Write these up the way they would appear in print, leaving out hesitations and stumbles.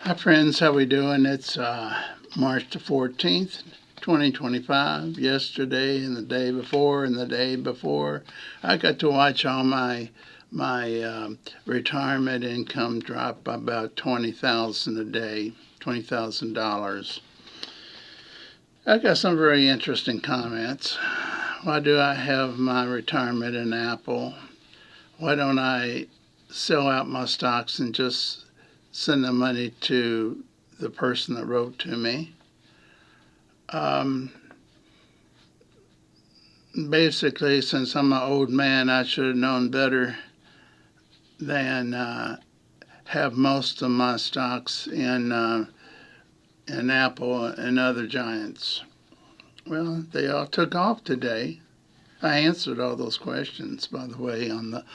Hi friends, how we doing? It's March the 14th, 2025. Yesterday and the day before and the day before, I got to watch all my retirement income drop by about 20,000 a day, $20,000. I got some very interesting comments. Why do I have my retirement in Apple? Why don't I sell out my stocks and just send the money to the person that wrote to me? Um, Basically, since I'm an old man, I should have known better than have most of my stocks in Apple and other giants. Well, they all took off today. I answered all those questions, by the way, on the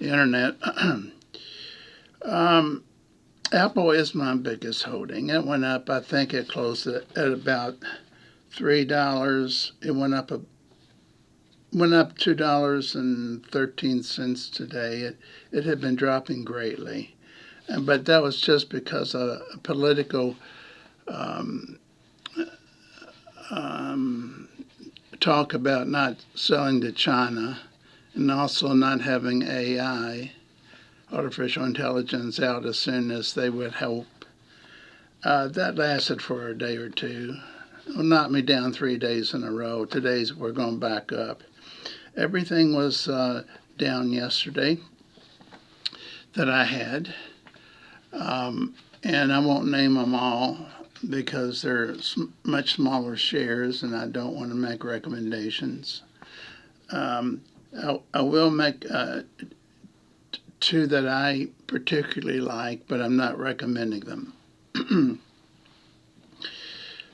internet. um, Apple is my biggest holding. It went up. I think it closed at about $3. It went up $2.13 today. It had been dropping greatly, but that was just because of political um, um, talk about not selling to China and also not having AI, artificial intelligence, out as soon as they would help. That lasted for a day or two. It knocked me down 3 days in a row. Today's we're going back up. Everything was down yesterday that I had, and I won't name them all because they're much smaller shares, and I don't want to make recommendations. Um, I will make two that I particularly like, but I'm not recommending them.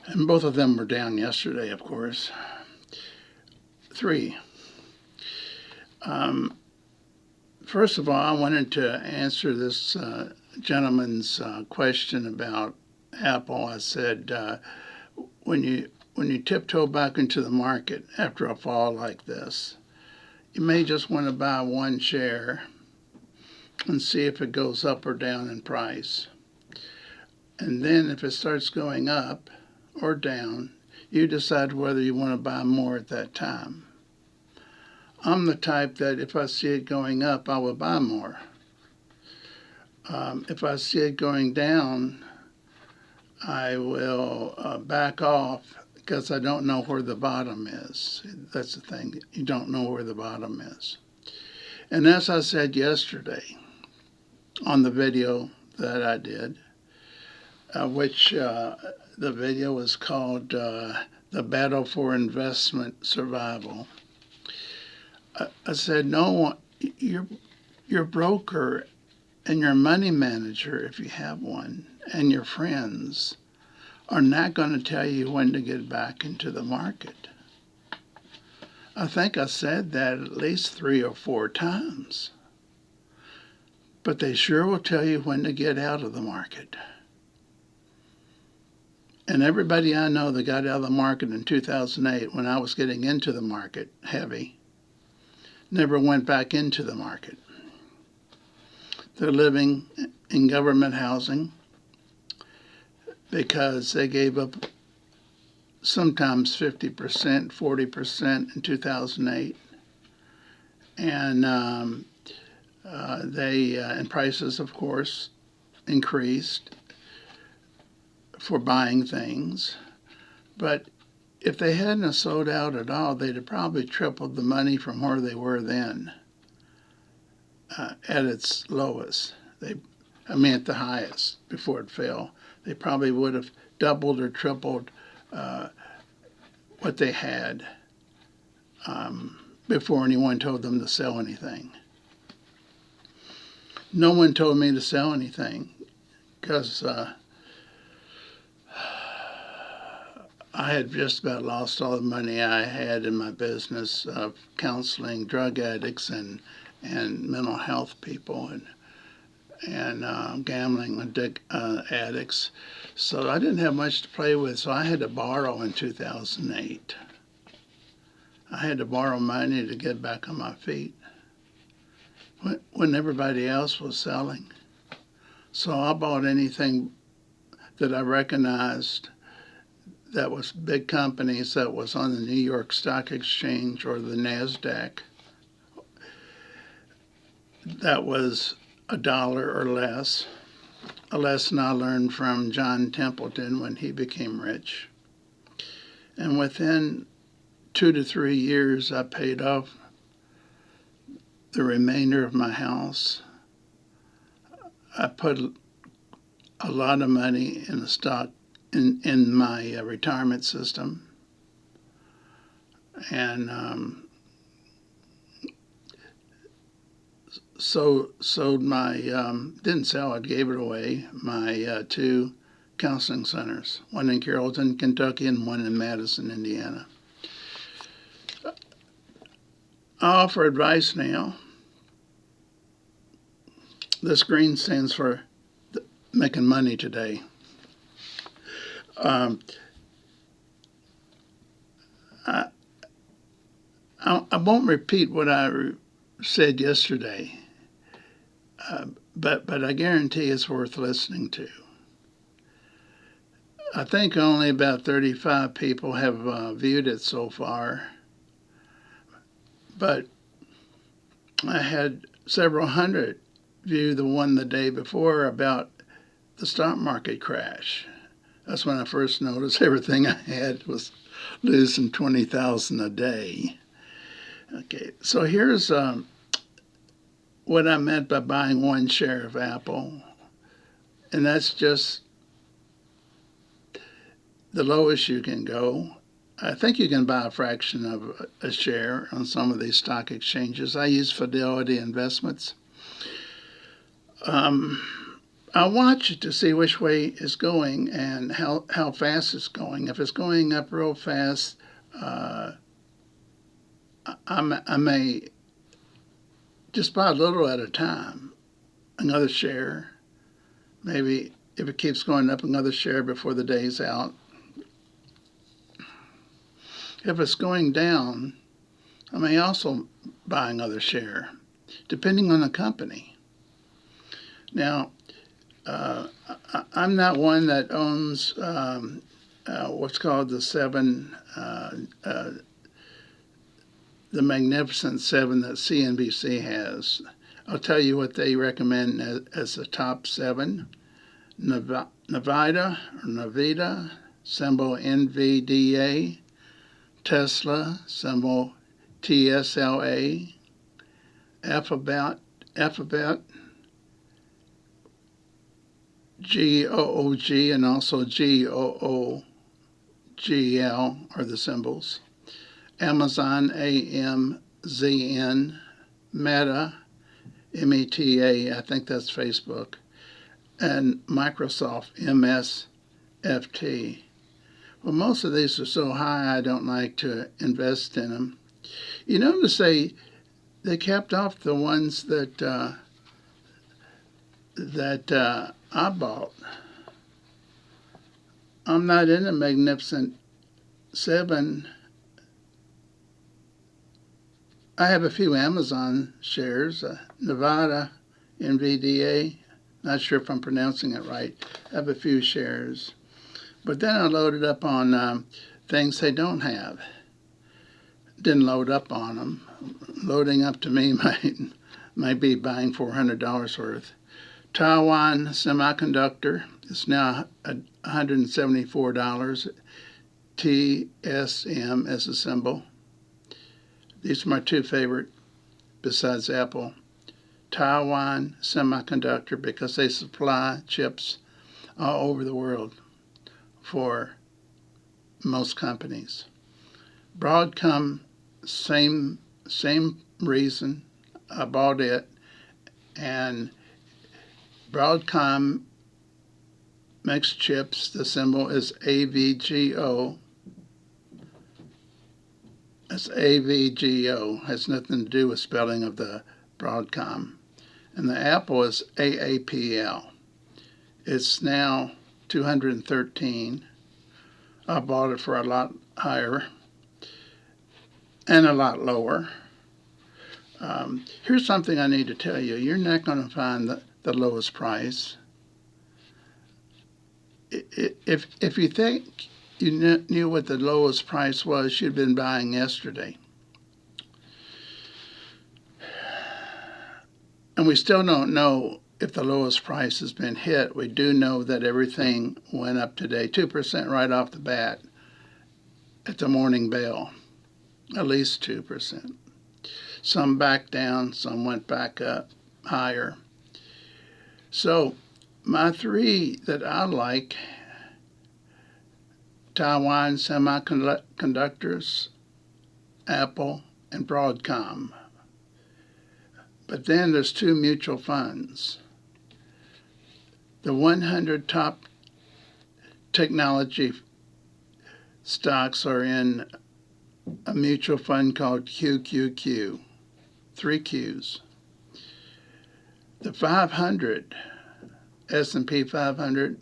And both of them were down yesterday, of course. Three. Um, First of all, I wanted to answer this gentleman's question about Apple. I said, when you tiptoe back into the market after a fall like this, you may just want to buy one share and see if it goes up or down in price. And then if it starts going up or down, you decide whether you want to buy more at that time. I'm the type that if I see it going up, I will buy more. If I see it going down, I will back off because I don't know where the bottom is. That's the thing. You don't know where the bottom is. And as I said yesterday on the video that I did, which the video was called The Battle for Investment Survival, I said, no one, your broker and your money manager, if you have one, and your friends are not going to tell you when to get back into the market. I think I said that at least 3 or 4 times. But they sure will tell you when to get out of the market. And everybody I know that got out of the market in 2008 when I was getting into the market heavy never went back into the market. They're living in government housing because they gave up sometimes 50%, 40% in 2008. And and prices, of course, increased for buying things. But if they hadn't sold out at all, they'd have probably tripled the money from where they were then at its lowest. At the highest before it fell. They probably would have doubled or tripled what they had before anyone told them to sell anything. No one told me to sell anything because I had just about lost all the money I had in my business of counseling drug addicts and mental health people and gambling addicts. So I didn't have much to play with, so I had to borrow in 2008. I had to borrow money to get back on my feet when everybody else was selling. So I bought anything that I recognized that was big companies that was on the New York Stock Exchange or the NASDAQ that was $1 or less. A lesson I learned from John Templeton when he became rich. And within 2 to 3 years, I paid off the remainder of my house. I put a lot of money in the stock in my retirement system, and sold my didn't sell it, gave it away, my two counseling centers, one in Carrollton, Kentucky, and one in Madison, Indiana. I offer advice now. This green stands for making money today. I won't repeat what I said yesterday, but I guarantee it's worth listening to. I think only about 35 people have viewed it so far, but I had several hundred view the one the day before about the stock market crash. That's when I first noticed everything I had was losing 20,000 a day. Okay, so here's what I meant by buying one share of Apple, and that's just the lowest you can go. I think you can buy a fraction of a share on some of these stock exchanges. I use Fidelity Investments. I watch it to see which way it's going and how fast it's going. If it's going up real fast, I may just buy a little at a time, another share. Maybe if it keeps going up, another share before the day's out. If it's going down, I may also buy another share, depending on the company. Now, I'm not one that owns what's called the Magnificent Seven that CNBC has. I'll tell you what they recommend as the top seven. Nvidia, symbol NVDA. Tesla, symbol TSLA. Alphabet, GOOG, and also GOOGL are the symbols. Amazon, AMZN. Meta, META, I think that's Facebook. And Microsoft, MSFT. Well, most of these are so high I don't like to invest in them. You notice they kept off the ones that I bought. I'm not in the Magnificent Seven. I have a few Amazon shares. Nevada, NVDA. Not sure if I'm pronouncing it right. I have a few shares. But then I loaded up on things they don't have. Didn't load up on them. Loading up to me might be buying $400 worth. Taiwan Semiconductor is now $174. TSM is a symbol. These are my two favorite besides Apple. Taiwan Semiconductor, because they supply chips all over the world for most companies. Broadcom, same reason I bought it, and Broadcom makes chips. The symbol is AVGO. It's AVGO. Has nothing to do with spelling of the Broadcom. And the Apple is AAPL. It's now 213. I bought it for a lot higher and a lot lower. Here's something I need to tell you. You're not going to find the lowest price. if you think you knew what the lowest price was, you'd been buying yesterday. And we still don't know if the lowest price has been hit. We do know that everything went up today, 2% right off the bat at the morning bell, at least 2%. Some back down, some went back up higher. So my three that I like: Taiwan Semiconductors, Apple, and Broadcom. But then there's two mutual funds. The 100 top technology stocks are in a mutual fund called QQQ, three Qs. The 500, S&P 500,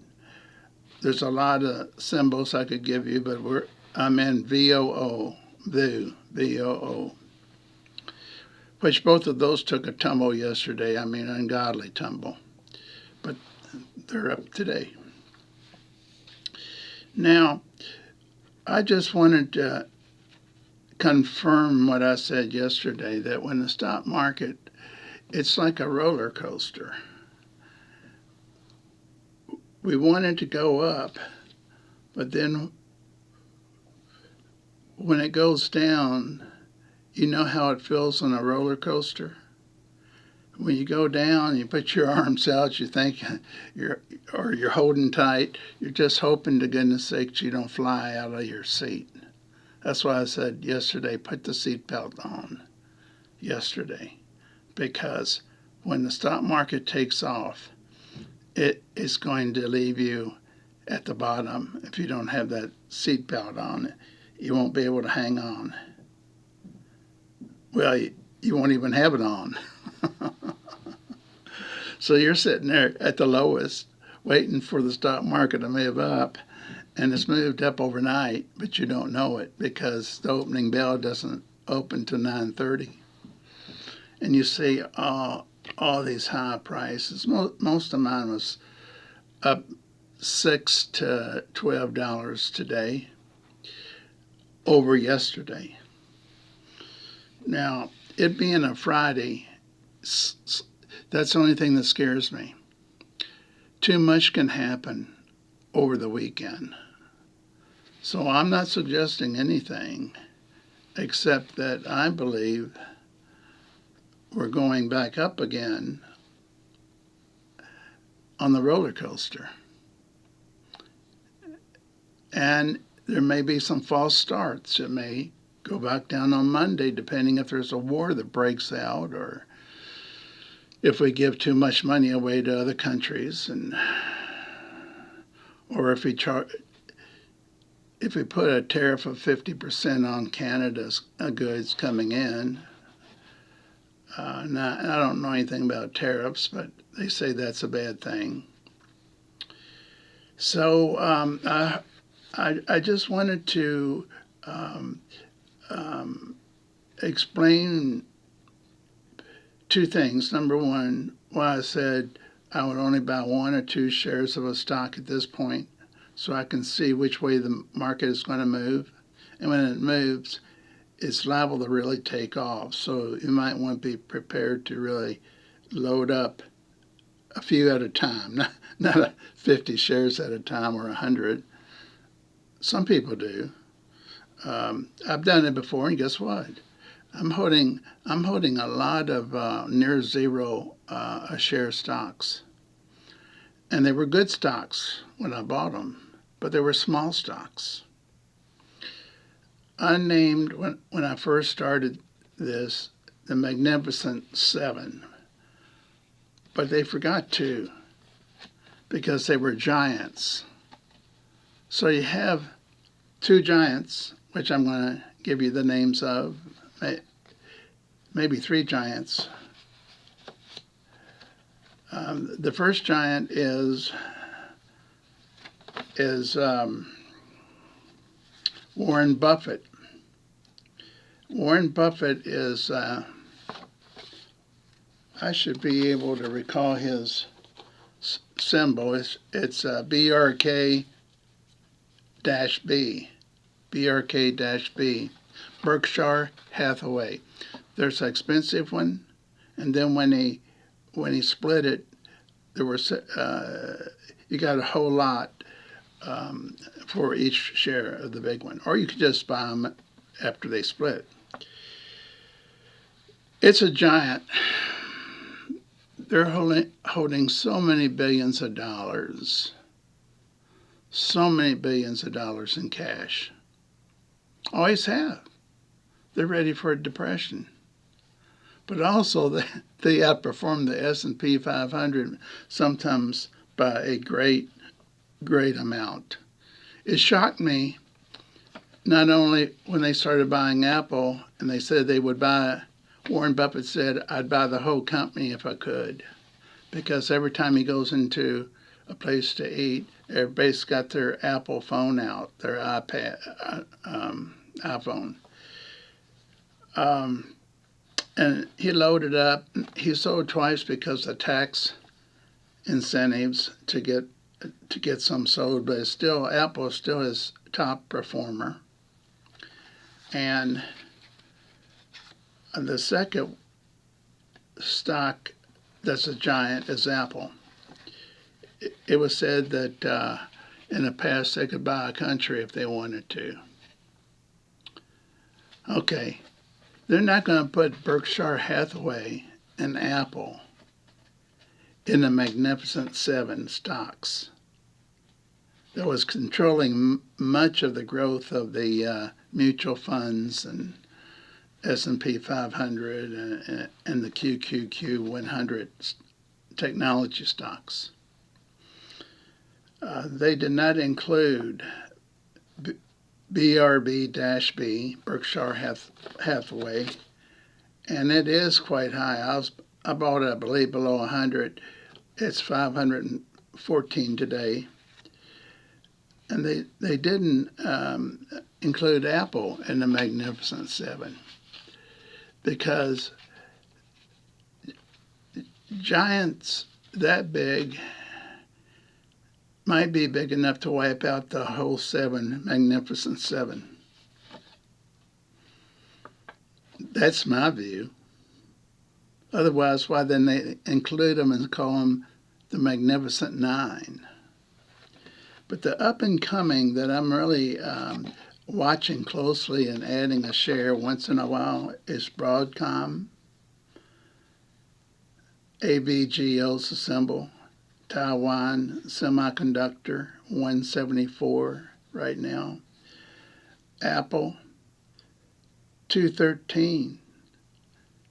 there's a lot of symbols I could give you, but I'm in VOO, VOO, which both of those took a tumble yesterday. I mean, ungodly tumble. But they're up today. Now, I just wanted to confirm what I said yesterday, that when the stock market, it's like a roller coaster. We want it to go up, but then when it goes down, you know how it feels on a roller coaster? When you go down, you put your arms out, you think you're holding tight. You're just hoping to goodness sakes you don't fly out of your seat. That's why I said yesterday, put the seatbelt on yesterday. Because when the stock market takes off, it is going to leave you at the bottom. If you don't have that seatbelt on, you won't be able to hang on. Well, you won't even have it on. So you're sitting there at the lowest, waiting for the stock market to move up, and it's moved up overnight, but you don't know it because the opening bell doesn't open till 9:30. And you see all these high prices. Most of mine was up $6 to $12 today over yesterday. Now, it being a Friday, that's the only thing that scares me. Too much can happen over the weekend. So I'm not suggesting anything except that I believe we're going back up again on the roller coaster. And there may be some false starts. It may go back down on Monday, depending if there's a war that breaks out or if we give too much money away to other countries, or if we put a tariff of 50% on Canada's goods coming in. Now, I don't know anything about tariffs, but they say that's a bad thing. So I just wanted to explain two things. Number one, why I said I would only buy one or two shares of a stock at this point so I can see which way the market is going to move. And when it moves, it's liable to really take off. So you might want to be prepared to really load up a few at a time, not 50 shares at a time or 100. Some people do. I've done it before, and guess what? I'm holding a lot of near zero a share stocks, and they were good stocks when I bought them, but they were small stocks. Unnamed when I first started this, the Magnificent Seven, but they forgot two because they were giants. So you have two giants, which I'm going to give you the names of, maybe three giants. The first giant is Warren Buffett. Warren Buffett is, I should be able to recall his symbol. It's BRK-B. BRK-B. Berkshire Hathaway. There's an expensive one, and then when he split it, there was you got a whole lot for each share of the big one, or you could just buy them after they split. It's a giant. They're holding so many billions of dollars, in cash. Always have. They're ready for a depression. But also they outperform the S&P 500 sometimes by a great amount. It shocked me not only when they started buying Apple and they said they would buy, Warren Buffett said, I'd buy the whole company if I could. Because every time he goes into a place to eat, everybody's got their Apple phone out, their iPhone. And he loaded up. He sold twice because of tax incentives to get some sold, but it's still Apple is still his top performer. And the second stock that's a giant is Apple. It was said that in the past they could buy a country if they wanted to. Okay, they're not going to put Berkshire Hathaway and Apple in the Magnificent Seven stocks that was controlling much of the growth of the mutual funds and S&P 500 and the QQQ 100 technology stocks. They did not include BRB-B, Berkshire Hathaway, and it is quite high. I bought it, I believe, below 100. It's 514 today. And they didn't include Apple in the Magnificent Seven because giants that big might be big enough to wipe out the whole Magnificent Seven. That's my view. Otherwise, why then they include them and call them the Magnificent Nine? But the up and coming that I'm really watching closely and adding a share once in a while is Broadcom. AVGO's the symbol. Taiwan Semiconductor, 174 right now. Apple, 213.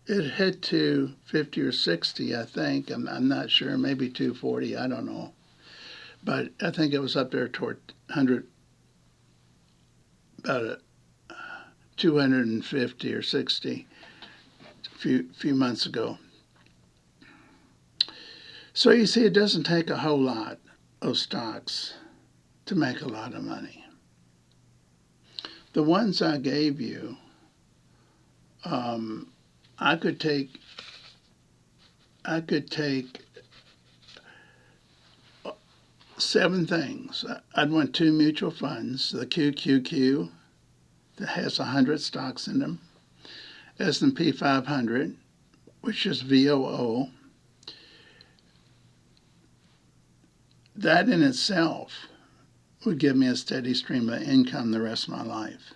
It hit 250 or 60, I think. I'm not sure, maybe 240, I don't know. But I think it was up there toward 100, about 250 or 60 a few months ago. So you see, it doesn't take a whole lot of stocks to make a lot of money. The ones I gave you, I could take 7 things. I'd want 2 mutual funds, the QQQ that has 100 stocks in them, S&P 500, which is VOO. That in itself would give me a steady stream of income the rest of my life.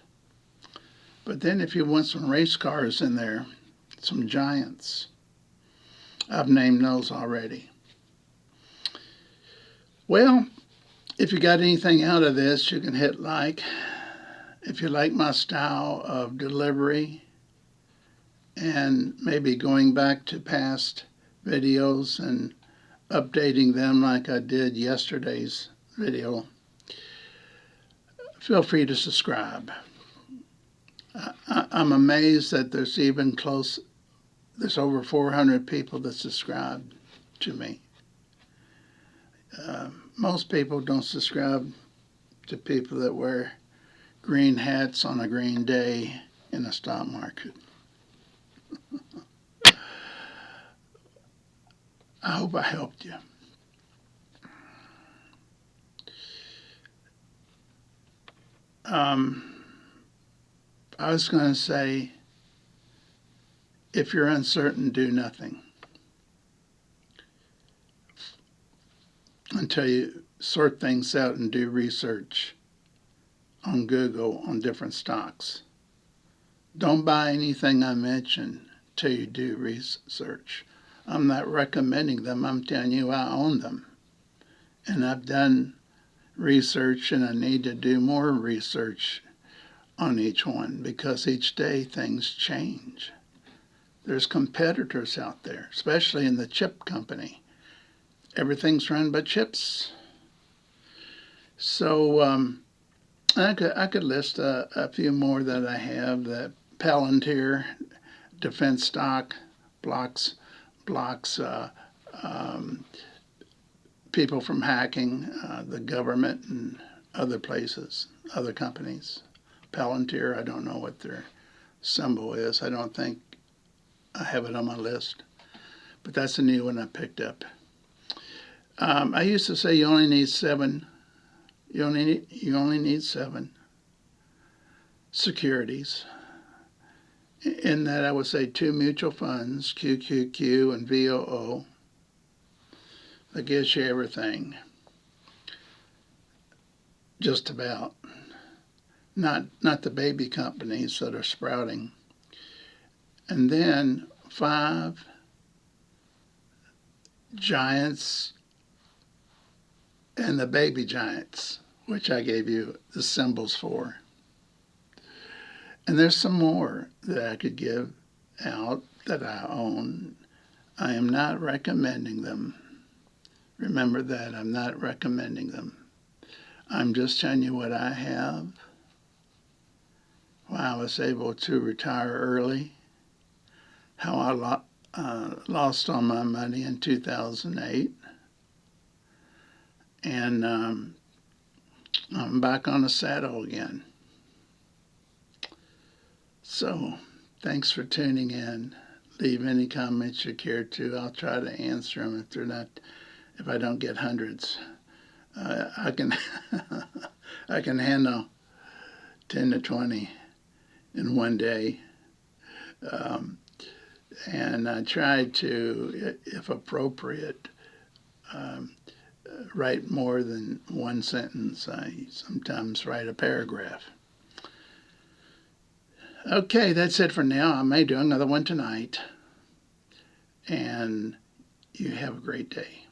But then if you want some race cars in there, some giants, I've named those already. Well, if you got anything out of this, you can hit like. If you like my style of delivery and maybe going back to past videos and updating them like I did yesterday's video, feel free to subscribe. I'm amazed that there's over 400 people that subscribe to me. Most people don't subscribe to people that wear green hats on a green day in the stock market. I hope I helped you. Um, I was going to say, if you're uncertain, do nothing until you sort things out and do research on Google on different stocks. Don't buy anything I mention till you do research. I'm not recommending them. I'm telling you I own them. And I've done research and I need to do more research on each one because each day things change. There's competitors out there, especially in the chip company. Everything's run by chips. So I could list a few more that I have. That Palantir, defense stock, blocks um, people from hacking the government and other places, other companies. Palantir, I don't know what their symbol is. I don't think I have it on my list, but that's a new one I picked up. I used to say you only need seven. You only need seven securities. In that, I would say two mutual funds, QQQ and VOO. That gives you everything, just about. Not the baby companies that are sprouting. And then five giants and the baby giants, which I gave you the symbols for. And there's some more that I could give out that I own. I am not recommending them. Remember that, I'm not recommending them. I'm just telling you what I have, why I was able to retire early, how I lost all my money in 2008, and I'm back on the saddle again. So, thanks for tuning in. Leave any comments you care to. I'll try to answer them if I don't get hundreds. I can I can handle 10 to 20 in one day. And I try to, if appropriate, write more than one sentence. I sometimes write a paragraph. Okay, that's it for now. I may do another one tonight. And you have a great day.